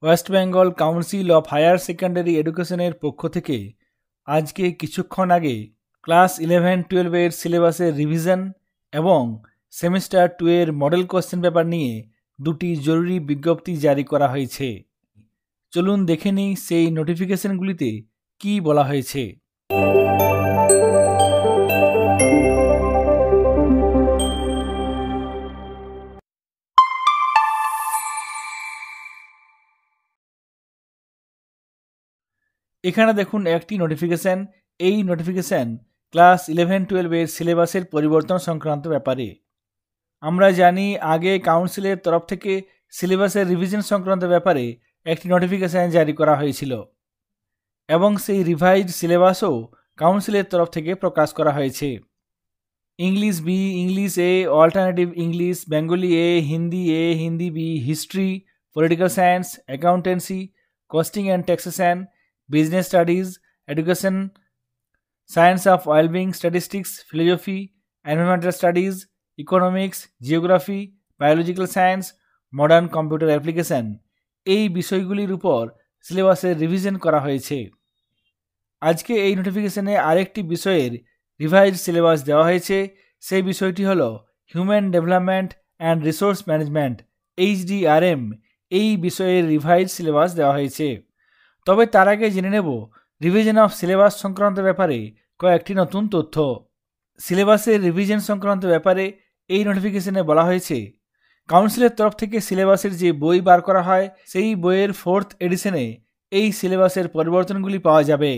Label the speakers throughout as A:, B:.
A: West Bengal council of higher secondary এডুকেশনের পক্ষ থেকে আজকে কিছুক্ষণ আগে ক্লাস 11-12 সিলেবাসের রিভিশন এবং সেমিস্টার 2 এর মডেল কোশ্চেন পেপার নিয়ে দুটি জরুরি বিজ্ঞপ্তি জারি করা হয়েছে। চলুন দেখে নিই সেই নোটিফিকেশনগুলিতে কি বলা হয়েছে। এখানে দেখুন একটি নোটিফিকেশন। এই নোটিফিকেশন ক্লাস 11-12 এর সিলেবাসের পরিবর্তন সংক্রান্ত ব্যাপারে। আমরা জানি আগে কাউন্সিলের তরফ থেকে সিলেবাসের রিভিশন সংক্রান্ত ব্যাপারে একটি নোটিফিকেশন জারি করা হয়েছিল এবং সেই রিভাইজড সিলেবাসও কাউন্সিলের তরফ থেকে প্রকাশ করা হয়েছে। English B, English A, alternative English, Bengali A, Hindi B, history, political science, accountancy, costing and taxation, business studies, education, science of wellbeing, statistics, philosophy, environmental studies, economics, geography, biological science, modern computer application, এই বিষয়গুলির উপর সিলেবাসের revision করা হয়েছে। আজকে এই নোটিফিকেশনে আরেকটি বিষয়ের রিভাইজ সিলেবাস দেওয়া হয়েছে। সেই বিষয়টি হলো human development and resource management, HDRM। এই বিষয়ের রিভাইজ সিলেবাস দেওয়া হয়েছে। তবে তার আগে জেনে নেব রিভিশন অফ সিলেবাস সংক্রান্ত ব্যাপারে কয়েকটি নতুন তথ্য। সিলেবাসের রিভিশন সংক্রান্ত ব্যাপারে এই নোটিফিকেশনে বলা হয়েছে, কাউন্সিলের তরফ থেকে সিলেবাসের যে বই বার করা হয় সেই বইয়ের 4th এডিশনে এই সিলেবাসের পরিবর্তনগুলি পাওয়া যাবে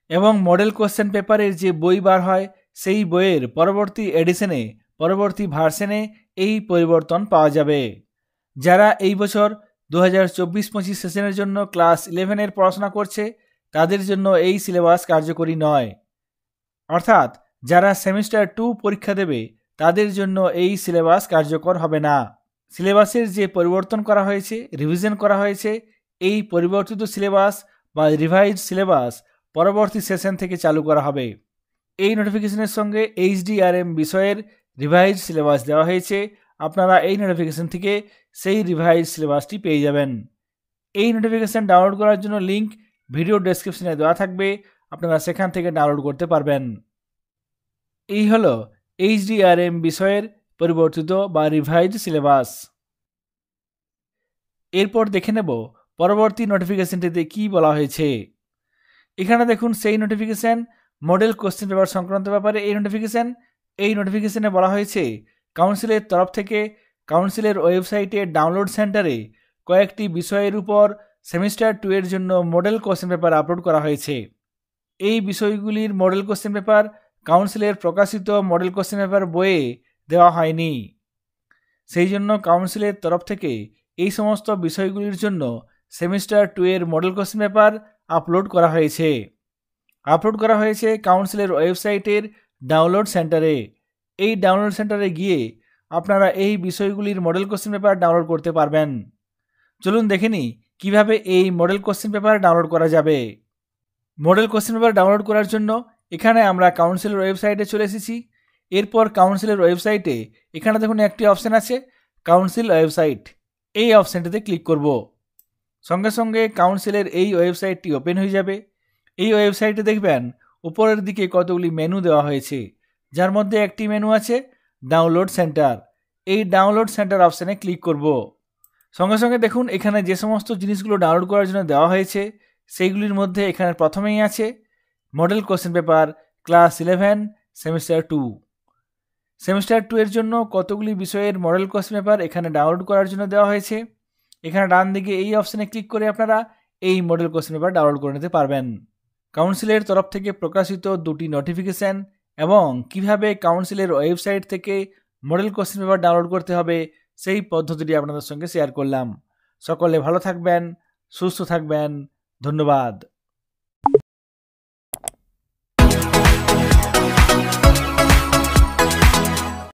A: এবং মডেল কোশ্চেন পেপারের যে বই বার হয় সেই বইয়ের পরবর্তী এডিশনে, পরবর্তী ভার্সনে এই পরিবর্তন পাওয়া যাবে। যারা এই বছর 2024-25 সেশনের জন্য ক্লাস 11 পড়াশোনা করছে তাদের জন্য এই সিলেবাস কার্যকরী নয়, অর্থাৎ যারা সেমিস্টার 2 পরীক্ষা দেবে তাদের জন্য এই সিলেবাস কার্যকর হবে না। সিলেবাসের যে পরিবর্তন করা হয়েছে, রিভিশন করা হয়েছে, এই পরিবর্তিত সিলেবাস বা রিভাইজ সিলেবাস পরবর্তী সেশন থেকে চালু করা হবে। এই নোটিফিকেশনের সঙ্গে HDRM বিষয়ের রিভাইজ সিলেবাস দেওয়া হয়েছে। আপনারা এই নোটিফিকেশন থেকে সেই রিভাইজ সিলেবাসটি পেয়ে যাবেন। এই নোটিফিকেশন ডাউনলোড করার জন্য লিঙ্ক ভিডিও ডেসক্রিপশনে দেওয়া থাকবে, আপনারা সেখান থেকে ডাউনলোড করতে পারবেন। এই হলো HDRM বিষয়ের পরিবর্তিত বা রিভাইজ সিলেবাস। এরপর দেখে নেব পরবর্তী নোটিফিকেশনটিতে কি বলা হয়েছে। এখানে দেখুন সেই নোটিফিকেশন মডেল কোশ্চেন পেপার সংক্রান্ত ব্যাপারে এই নোটিফিকেশনে বলা হয়েছে, কাউন্সিলের তরফ থেকে কাউন্সিলের ওয়েবসাইটে ডাউনলোড সেন্টারে কয়েকটি বিষয়ের উপর সেমিস্টার 2 এর জন্য মডেল কোশ্চেন পেপার আপলোড করা হয়েছে। এই বিষয়গুলির মডেল কোশ্চেন পেপার কাউন্সিলের প্রকাশিত মডেল কোশ্চেন পেপার বইয়ে দেওয়া হয়নি। সেই জন্য কাউন্সিলের তরফ থেকে এই সমস্ত বিষয়গুলির জন্য সেমিস্টার 2 এর মডেল কোশ্চেন পেপার আপলোড করা হয়েছে কাউন্সিলের ওয়েবসাইটের ডাউনলোড সেন্টারে। এই ডাউনলোড সেন্টারে গিয়ে আপনারা এই বিষয়গুলির মডেল কোশ্চেন পেপার ডাউনলোড করতে পারবেন। চলুন দেখে নিই কীভাবে এই মডেল কোশ্চেন পেপার ডাউনলোড করা যাবে। মডেল কোশ্চেন পেপার ডাউনলোড করার জন্য এখানে আমরা কাউন্সিলের ওয়েবসাইটে চলে এসেছি। এরপর কাউন্সিলের ওয়েবসাইটে এখানে দেখুন একটি অপশান আছে কাউন্সিল ওয়েবসাইট, এই অপশানটিতে ক্লিক করব। সঙ্গে সঙ্গে কাউন্সিলের এই ওয়েবসাইটটি ওপেন হয়ে যাবে। এই ওয়েবসাইটে দেখবেন উপরের দিকে কতগুলি মেনু দেওয়া হয়েছে, যার মধ্যে একটি মেনু আছে ডাউনলোড সেন্টার। এই ডাউনলোড সেন্টার অপশানে ক্লিক করব। সঙ্গে সঙ্গে দেখুন এখানে যে সমস্ত জিনিসগুলো ডাউনলোড করার জন্য দেওয়া হয়েছে সেইগুলির মধ্যে এখানে প্রথমেই আছে model question paper class 11 semester 2। Semester 2 এর জন্য কতগুলি বিষয়ের মডেল কোশ্চেন পেপার এখানে ডাউনলোড করার জন্য দেওয়া হয়েছে। এখানে ডান দিকে এই অপশানে ক্লিক করে আপনারা এই মডেল কোশ্চেন পেপার ডাউনলোড করে নিতে পারবেন। কাউন্সিলের তরফ থেকে প্রকাশিত দুটি নোটিফিকেশন এবং কিভাবে কাউন্সিলের ওয়েবসাইট থেকে মডেল কোশ্চেন পেপার ডাউনলোড করতে হবে সেই পদ্ধতিটি আপনাদের সঙ্গে শেয়ার করলাম। সকলে ভালো থাকবেন, সুস্থ থাকবেন। ধন্যবাদ।